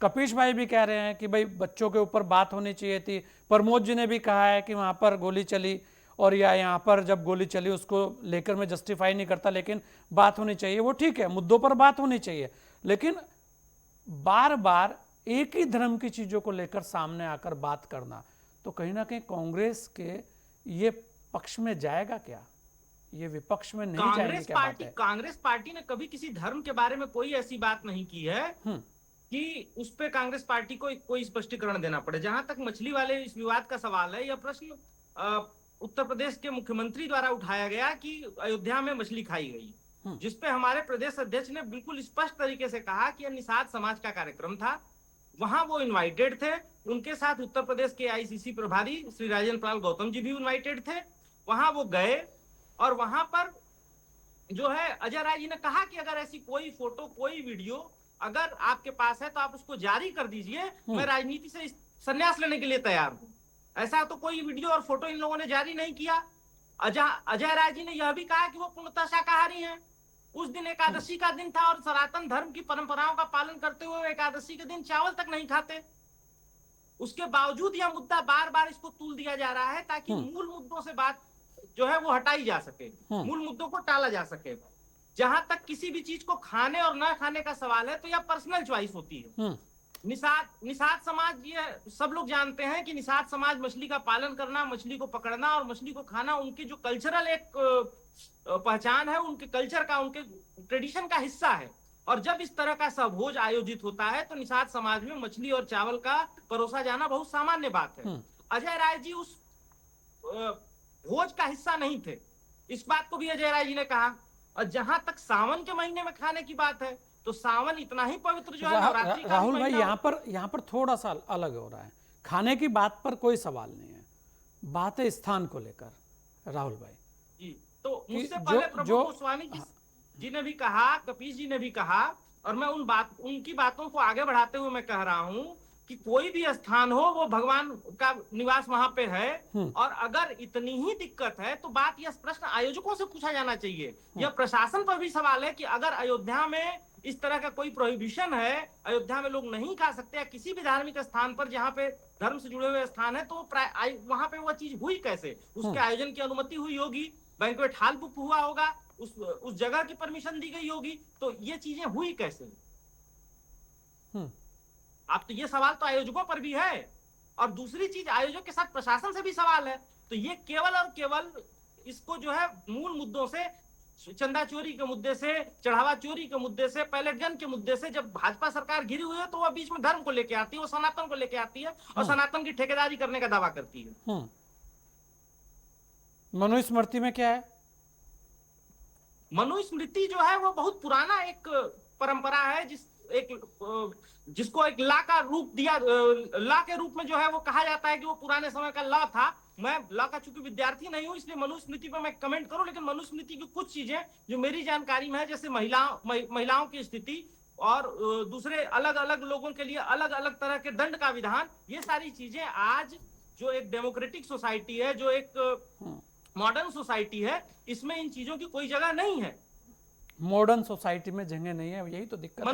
कपीश भाई भी कह रहे हैं कि भाई बच्चों के ऊपर बात होनी चाहिए थी। प्रमोद जी ने भी कहा है कि वहां पर गोली चली, और या यहाँ पर जब गोली चली उसको लेकर मैं जस्टिफाई नहीं करता, लेकिन बात होनी चाहिए। वो ठीक है, मुद्दों पर बात होनी चाहिए, लेकिन बार बार एक ही धर्म की चीजों को लेकर सामने आकर बात करना तो कहीं ना कहीं कांग्रेस के ये पक्ष में जाएगा क्या, ये विपक्ष में नहीं जाएगी क्या? बात है कांग्रेस पार्टी ने कभी किसी धर्म के बारे में कोई ऐसी बात नहीं की है कि उस पे कांग्रेस पार्टी को कोई स्पष्टीकरण देना पड़े। जहां तक मछली वाले इस विवाद का सवाल है, यह प्रश्न उत्तर प्रदेश के मुख्यमंत्री द्वारा उठाया गया कि अयोध्या में मछली खाई गई, जिसपे हमारे प्रदेश अध्यक्ष ने बिल्कुल स्पष्ट तरीके से कहा कि यह निषाद समाज का कार्यक्रम था, वहां वो इनवाइटेड थे। उनके साथ उत्तर प्रदेश के आईसीसी प्रभारी श्री राजेंद्र पाल गौतम जी भी इनवाइटेड थे। वहां वो गए और वहां पर जो है अजय राय जी ने कहा कि अगर ऐसी कोई फोटो कोई वीडियो अगर आपके पास है तो आप उसको जारी कर दीजिए, मैं राजनीति से संन्यास लेने के लिए तैयार हूं। ऐसा तो कोई वीडियो और फोटो इन लोगों ने जारी नहीं किया। अजय राय जी ने यह भी कहा कि वो पूर्णतः शाकाहारी हैं। उस दिन एकादशी का दिन था और सनातन धर्म की परंपराओं का पालन करते हुए एकादशी के दिन चावल तक नहीं खाते। उसके बावजूद यह मुद्दा बार बार इसको तूल दिया जा रहा है ताकि मूल मुद्दों से बात जो है वो हटाई जा सके, मूल मुद्दों को टाला जा सके। जहां तक किसी भी चीज को खाने और न खाने का सवाल है तो यह पर्सनल चॉइस होती है। निषाद समाज, ये सब लोग जानते हैं कि निषाद समाज मछली का पालन करना, मछली को पकड़ना और मछली को खाना उनकी जो कल्चरल एक पहचान है, उनके कल्चर का, उनके ट्रेडिशन का हिस्सा है। और जब इस तरह का भोज आयोजित होता है तो निषाद समाज में मछली और चावल का परोसा जाना बहुत सामान्य बात है। अजय राय जी उस भोज का हिस्सा नहीं थे, इस बात को भी अजय राय जी ने कहा। और जहां तक सावन के महीने में खाने की बात है तो सावन इतना ही पवित्र जो है नवरात्रि का राहुल भाई यहाँ पर थोड़ा सा अलग हो रहा है। खाने की बात पर कोई सवाल नहीं है, बात है स्थान को लेकर। राहुल भाई जी, तो मुझसे पहले प्रभु गोस्वामी जी ने भी कहा, कपीश जी ने भी कहा, और मैं उनकी बातों को आगे बढ़ाते हुए मैं कह रहा हूं कि कोई भी स्थान हो वो भगवान का निवास वहां पे है। और अगर इतनी ही दिक्कत है तो बात यह प्रश्न आयोजकों से पूछा जाना चाहिए। यह प्रशासन पर भी सवाल है कि अगर अयोध्या में इस तरह का कोई प्रोहिबिशन है, अयोध्या में लोग नहीं खा सकते, या किसी भी धार्मिक स्थान पर जहां पे धर्म से जुड़े हुए स्थान है, तो वहां पे वो चीज हुई कैसे? उसके आयोजन की अनुमति हुई होगी, बैंक्वेट हॉल बुक हुआ होगा, उस जगह की परमिशन दी गई होगी, तो ये चीजें हुई कैसे? आप तो ये सवाल तो आयोजकों पर भी है। और दूसरी चीज, आयोजक के साथ प्रशासन से भी सवाल है। तो ये केवल और केवल इसको जो है मूल मुद्दों से, चंदा चोरी के मुद्दे से, चढ़ावा चोरी के मुद्दे से, पैलेट गन के मुद्दे से, जब भाजपा सरकार घिरी हुई है तो वह बीच में धर्म को लेके आती है, वो सनातन को लेके आती है और सनातन की ठेकेदारी करने का दावा करती है। मनुस्मृति में क्या है? मनुस्मृति जो है वो बहुत पुराना एक परंपरा है, जिसको एक लॉ का रूप दिया, लॉ के रूप में जो है वो कहा जाता है कि वो पुराने समय का लॉ था। मैं लॉ का चूंकि विद्यार्थी नहीं हूं इसलिए मनुस्मृति पर मैं कमेंट करूं, लेकिन मनुस्मृति की कुछ चीजें जो मेरी जानकारी में है, जैसे महिलाओं की स्थिति और दूसरे अलग अलग लोगों के लिए अलग अलग तरह के दंड का विधान, ये सारी चीजें आज जो एक डेमोक्रेटिक सोसाइटी है, जो एक मॉडर्न सोसाइटी है, इसमें इन चीजों की कोई जगह नहीं है। मॉडर्न सोसाइटी में जगह नहीं है, यही तो दिक्कत है।